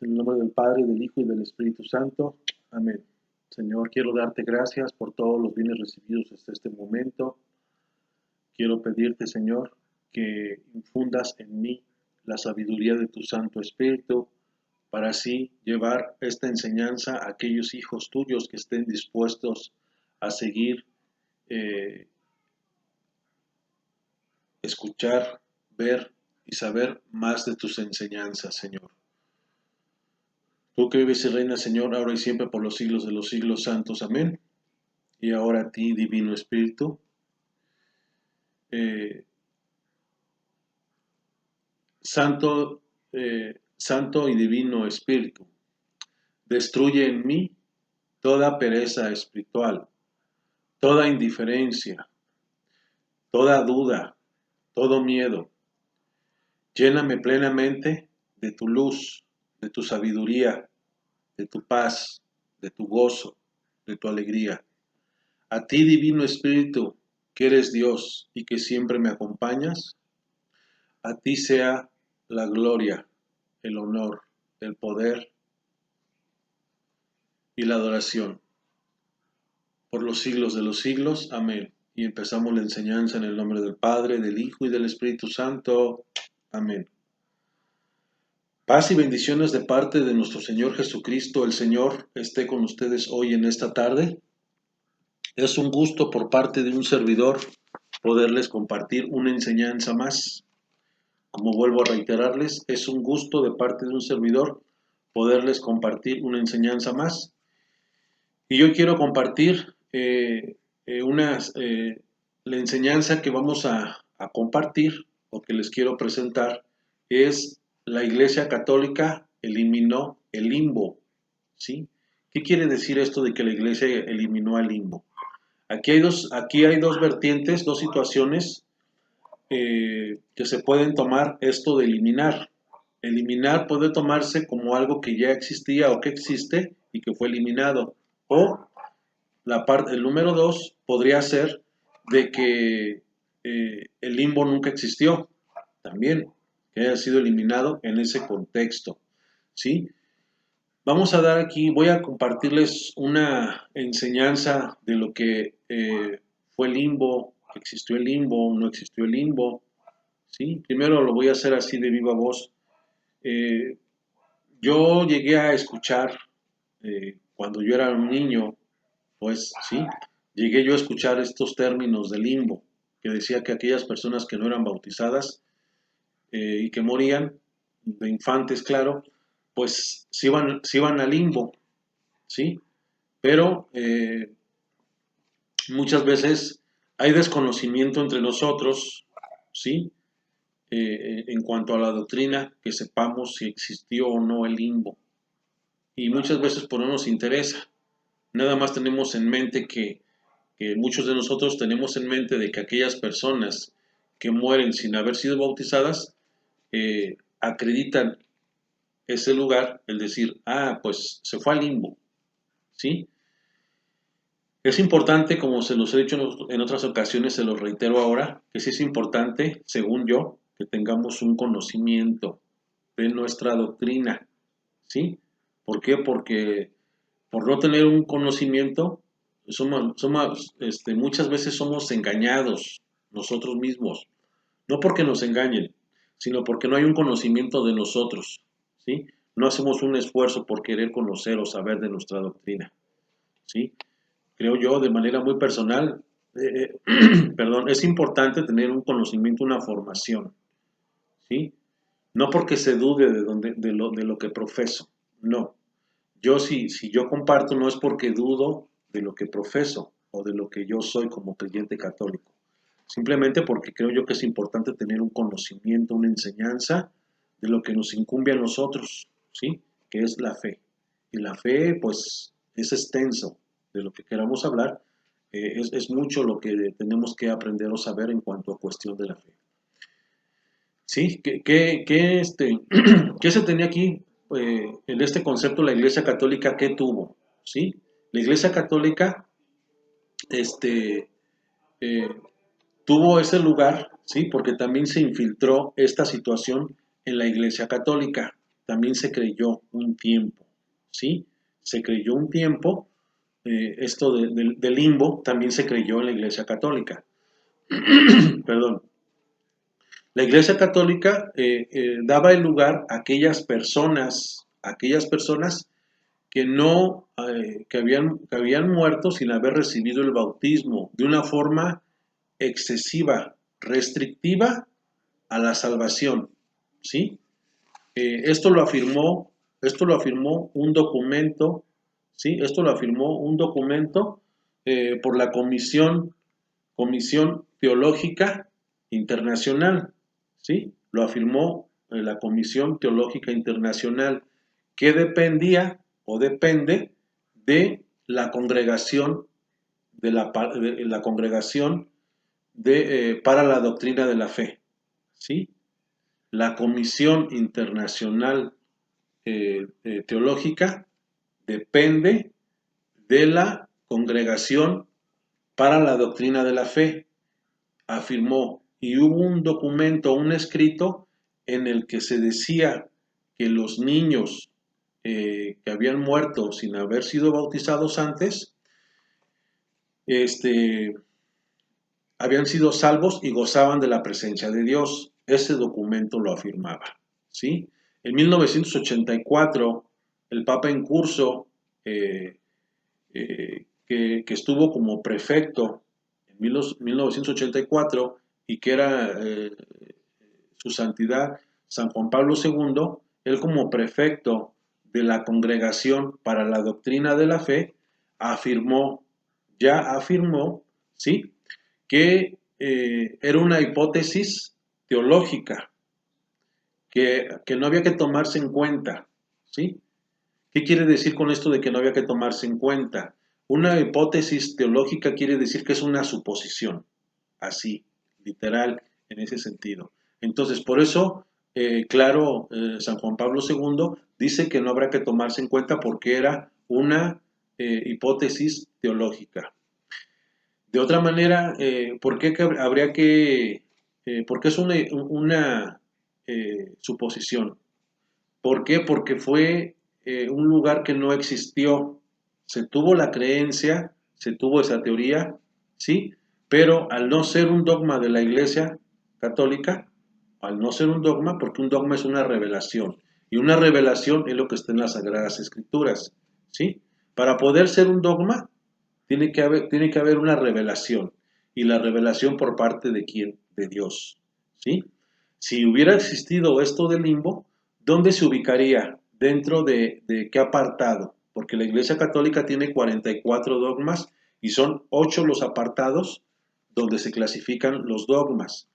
En el nombre del Padre, del Hijo y del Espíritu Santo. Amén. Señor, quiero darte gracias por todos los bienes recibidos hasta este momento. Quiero pedirte, Señor, que infundas en mí la sabiduría de tu Santo Espíritu para así llevar esta enseñanza a aquellos hijos tuyos que estén dispuestos a seguir, escuchar, ver y saber más de tus enseñanzas, Señor. Tú que vives y reinas, Señor, ahora y siempre por los siglos de los siglos santos. Amén. Y ahora a ti, Divino Espíritu, Santo y Divino Espíritu, destruye en mí toda pereza espiritual, toda indiferencia, toda duda, todo miedo. Lléname plenamente de tu luz, de tu sabiduría, de tu paz, de tu gozo, de tu alegría. A ti, Divino Espíritu, que eres Dios y que siempre me acompañas, a ti sea la gloria, el honor, el poder y la adoración por los siglos de los siglos. Amén. Y empezamos la enseñanza en el nombre del Padre, del Hijo y del Espíritu Santo. Amén. Paz y bendiciones de parte de nuestro Señor Jesucristo. El Señor esté con ustedes hoy en esta tarde. Es un gusto por parte de un servidor poderles compartir una enseñanza más. Como vuelvo a reiterarles, es un gusto de parte de un servidor poderles compartir una enseñanza más. Y yo quiero compartir la enseñanza que vamos a compartir o que les quiero presentar es la Iglesia Católica eliminó el limbo, ¿sí? ¿Qué quiere decir esto de que la Iglesia eliminó el limbo? Aquí hay dos vertientes, dos situaciones que se pueden tomar esto de eliminar. Eliminar puede tomarse como algo que ya existía o que existe y que fue eliminado. O el número 2 podría ser de que el limbo nunca existió, también, que haya sido eliminado en ese contexto, ¿sí? Vamos a dar aquí, voy a compartirles una enseñanza de lo que fue el limbo, existió el limbo, no existió el limbo, ¿sí? Primero lo voy a hacer así de viva voz. Yo llegué a escuchar, cuando yo era un niño, pues sí, llegué yo a escuchar estos términos de limbo, que decía que aquellas personas que no eran bautizadas y que morían, de infantes, claro, pues se iban al limbo, ¿sí? Pero muchas veces hay desconocimiento entre nosotros, ¿sí? En cuanto a la doctrina, que sepamos si existió o no el limbo. Y muchas veces por no nos interesa. Nada más tenemos en mente que muchos de nosotros tenemos en mente de que aquellas personas que mueren sin haber sido bautizadas acreditan ese lugar, el decir, pues se fue al limbo, ¿sí? Es importante, como se los he dicho en otras ocasiones, se los reitero ahora, que sí es importante, según yo, que tengamos un conocimiento de nuestra doctrina, ¿sí? ¿Por qué? Porque por no tener un conocimiento, muchas veces somos engañados nosotros mismos. No porque nos engañen, sino porque no hay un conocimiento de nosotros, ¿sí? No hacemos un esfuerzo por querer conocer o saber de nuestra doctrina, ¿sí? Creo yo, de manera muy personal, perdón, es importante tener un conocimiento, una formación, ¿sí? No porque se dude de lo que profeso, no. Yo si yo comparto no es porque dudo de lo que profeso o de lo que yo soy como creyente católico. Simplemente porque creo yo que es importante tener un conocimiento, una enseñanza de lo que nos incumbe a nosotros, ¿sí? Que es la fe. Y la fe, pues, es extenso de lo que queramos hablar. Es mucho lo que tenemos que aprender o saber en cuanto a cuestión de la fe. ¿Sí? ¿Qué se tenía aquí en este concepto la Iglesia Católica? ¿Qué tuvo? ¿Sí? La Iglesia Católica eh, tuvo ese lugar, ¿sí? Porque también se infiltró esta situación en la Iglesia Católica, también se creyó un tiempo, ¿sí? Se creyó un tiempo, esto del limbo también se creyó en la Iglesia Católica. Perdón. La Iglesia Católica daba el lugar a aquellas personas que no, que habían muerto sin haber recibido el bautismo de una forma excesiva, restrictiva a la salvación, ¿sí? Esto lo afirmó un documento, ¿sí? Esto lo afirmó un documento por la Comisión Teológica Internacional, ¿sí? Lo afirmó la Comisión Teológica Internacional, que dependía o depende de la congregación de la congregación para la doctrina de la fe, ¿sí? La Comisión Internacional Teológica depende de la Congregación para la Doctrina de la Fe, afirmó, y hubo un documento, un escrito, en el que se decía que los niños que habían muerto sin haber sido bautizados antes, habían sido salvos y gozaban de la presencia de Dios. Ese documento lo afirmaba, ¿sí? En 1984, el Papa en curso, que estuvo como prefecto en 1984 y que era su santidad San Juan Pablo II, él como prefecto de la Congregación para la Doctrina de la Fe, afirmó, ¿sí?, que era una hipótesis teológica, que no había que tomarse en cuenta, ¿sí? ¿Qué quiere decir con esto de que no había que tomarse en cuenta? Una hipótesis teológica quiere decir que es una suposición, así, literal, en ese sentido. Entonces, por eso, claro, San Juan Pablo II dice que no habrá que tomarse en cuenta porque era una hipótesis teológica. De otra manera, ¿por qué habría que, porque es una suposición? ¿Por qué? Porque fue un lugar que no existió. Se tuvo la creencia, se tuvo esa teoría, ¿sí? Pero al no ser un dogma de la Iglesia Católica, al no ser un dogma, porque un dogma es una revelación, y una revelación es lo que está en las Sagradas Escrituras, ¿sí? Para poder ser un dogma, tiene que haber una revelación, y la revelación por parte de quién, de Dios, ¿sí? Si hubiera existido esto del limbo, ¿dónde se ubicaría? ¿Dentro de qué apartado? Porque la Iglesia Católica tiene 44 dogmas y son 8 los apartados donde se clasifican los dogmas,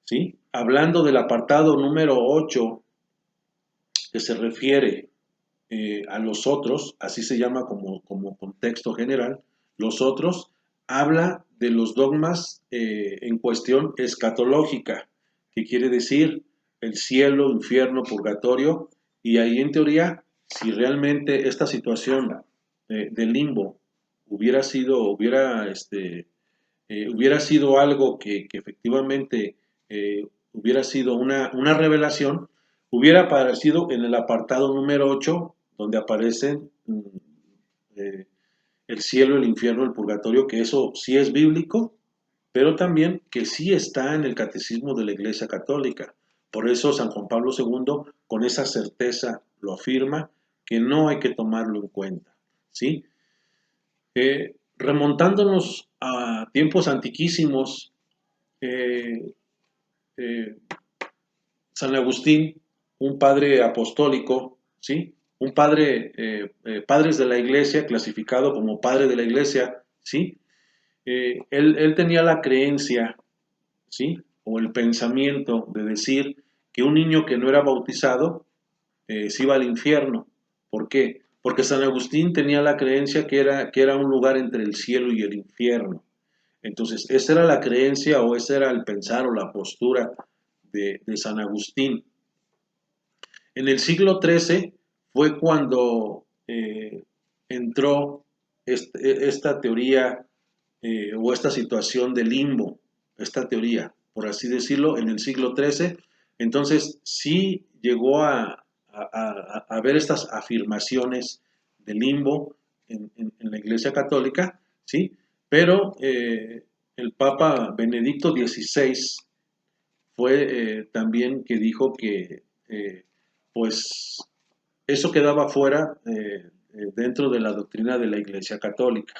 ¿sí? Hablando del apartado número 8, que se refiere a los otros, así se llama como contexto general, los otros, habla de los dogmas en cuestión escatológica, que quiere decir el cielo, infierno, purgatorio, y ahí en teoría, si realmente esta situación del limbo hubiera sido algo que efectivamente hubiera sido una revelación, hubiera aparecido en el apartado número 8, donde aparecen el cielo, el infierno, el purgatorio, que eso sí es bíblico, pero también que sí está en el catecismo de la Iglesia Católica. Por eso San Juan Pablo II con esa certeza lo afirma, que no hay que tomarlo en cuenta, ¿sí? Remontándonos a tiempos antiquísimos, eh, eh, San Agustín, un padre apostólico, ¿sí? Un padre, padres de la iglesia, clasificado como padre de la iglesia, ¿sí? Él tenía la creencia, ¿sí? O el pensamiento de decir que un niño que no era bautizado se iba al infierno. ¿Por qué? Porque San Agustín tenía la creencia que era un lugar entre el cielo y el infierno. Entonces, esa era la creencia o ese era el pensar o la postura de San Agustín. En el siglo XIII fue cuando entró esta teoría o esta situación de limbo, esta teoría, por así decirlo, en el siglo XIII. Entonces sí llegó a a ver estas afirmaciones del limbo en la Iglesia Católica, ¿sí? Pero el Papa Benedicto XVI fue también que dijo que pues eso quedaba fuera dentro de la doctrina de la Iglesia Católica,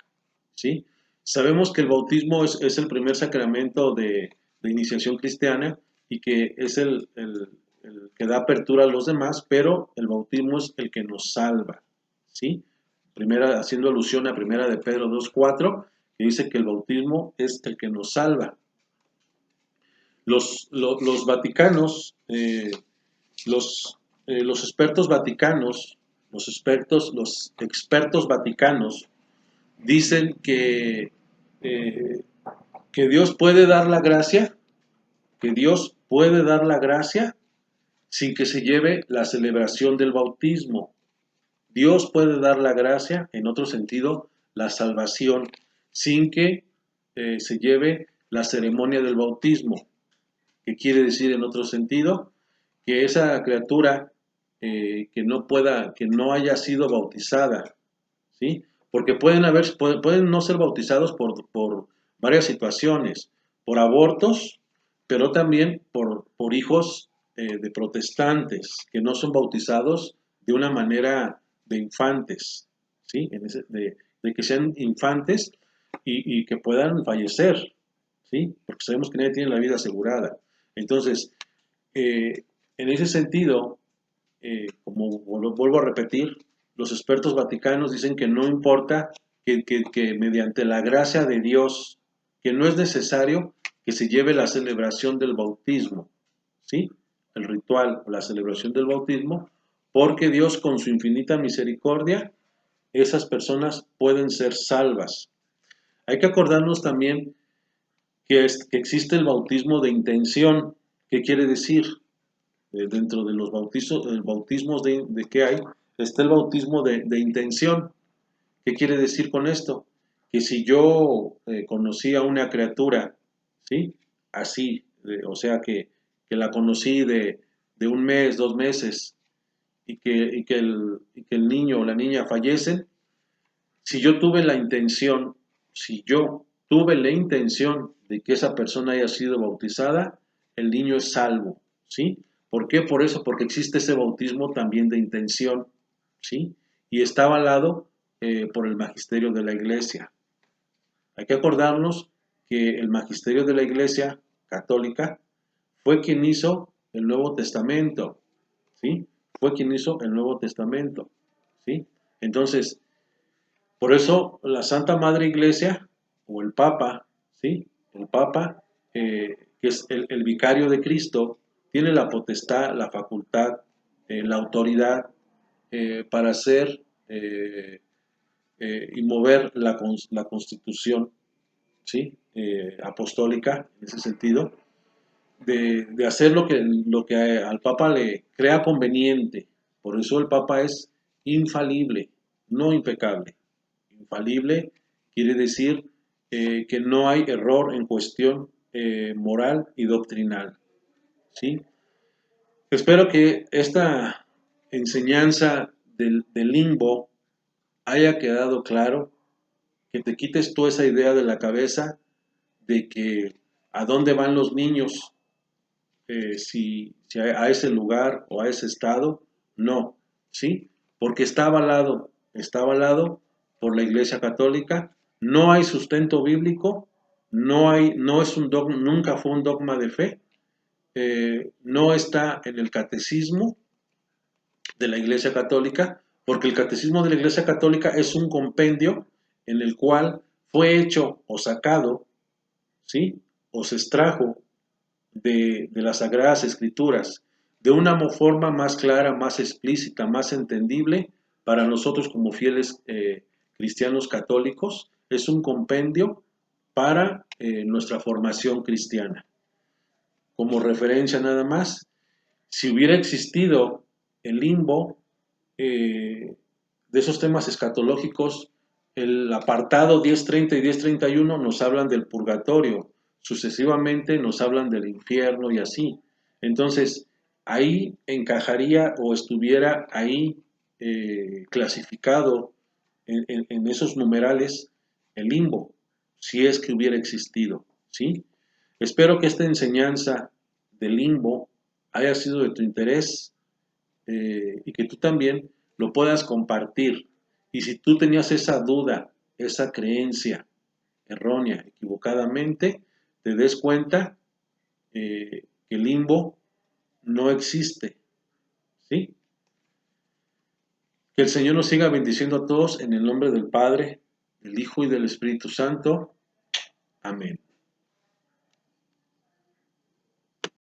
¿sí? Sabemos que el bautismo es el primer sacramento de iniciación cristiana y que es el que da apertura a los demás, pero el bautismo es el que nos salva, ¿sí? Primera, haciendo alusión a primera de Pedro 2:4, que dice que el bautismo es el que nos salva. Los vaticanos, los expertos vaticanos, los expertos vaticanos dicen eh, que Dios puede dar la gracia, que Dios puede dar la gracia sin que se lleve la celebración del bautismo. Dios puede dar la gracia, en otro sentido, la salvación, sin que se lleve la ceremonia del bautismo. ¿Qué quiere decir en otro sentido? Que esa criatura que no haya sido bautizada, ¿sí? Porque pueden no ser bautizados por varias situaciones, por abortos, pero también por hijos de protestantes que no son bautizados de una manera de infantes, ¿sí? De que sean infantes y que puedan fallecer, ¿sí? Porque sabemos que nadie tiene la vida asegurada. Entonces, en ese sentido, como vuelvo a repetir, los expertos vaticanos dicen que no importa que mediante la gracia de Dios, que no es necesario que se lleve la celebración del bautismo, ¿sí? El ritual, la celebración del bautismo, porque Dios con su infinita misericordia, esas personas pueden ser salvas. Hay que acordarnos también que existe el bautismo de intención. ¿Qué quiere decir? Dentro de los bautismos de que hay, está el bautismo de intención. ¿Qué quiere decir con esto? Que si yo conocí a una criatura, ¿sí? Así, o sea que la conocí de un mes, 2 meses, y que el niño o la niña fallecen, si yo tuve la intención, si yo tuve la intención de que esa persona haya sido bautizada, el niño es salvo, ¿sí? ¿Por qué? Por eso, porque existe ese bautismo también de intención, ¿sí? Y está avalado por el magisterio de la Iglesia. Hay que acordarnos que el magisterio de la Iglesia católica fue quien hizo el Nuevo Testamento, ¿sí? Fue quien hizo el Nuevo Testamento, ¿sí? Entonces, por eso la Santa Madre Iglesia o el Papa, ¿sí? El Papa, que es el vicario de Cristo, tiene la potestad, la facultad, la autoridad para hacer y mover la Constitución, ¿sí? Apostólica, en ese sentido, de hacer lo que al Papa le crea conveniente. Por eso el Papa es infalible, no impecable. Infalible quiere decir que no hay error en cuestión moral y doctrinal, ¿sí? Espero que esta enseñanza del limbo haya quedado claro, que te quites tú esa idea de la cabeza de que a dónde van los niños, si a ese lugar o a ese estado, no, ¿sí? Porque está avalado por la Iglesia Católica, no hay sustento bíblico, no es un dogma, nunca fue un dogma de fe, no está en el catecismo de la Iglesia Católica, porque el catecismo de la Iglesia Católica es un compendio en el cual fue hecho o sacado, ¿sí? O se extrajo de las Sagradas Escrituras de una forma más clara, más explícita, más entendible para nosotros como fieles cristianos católicos. Es un compendio para nuestra formación cristiana. Como referencia nada más, si hubiera existido el limbo de esos temas escatológicos, el apartado 10:30 y 10:31 nos hablan del purgatorio, sucesivamente nos hablan del infierno y así. Entonces, ahí encajaría o estuviera ahí clasificado en esos numerales el limbo, si es que hubiera existido, ¿sí? Espero que esta enseñanza del limbo haya sido de tu interés y que tú también lo puedas compartir. Y si tú tenías esa duda, esa creencia errónea, equivocadamente, te des cuenta que el limbo no existe, ¿sí? Que el Señor nos siga bendiciendo a todos en el nombre del Padre, del Hijo y del Espíritu Santo. Amén.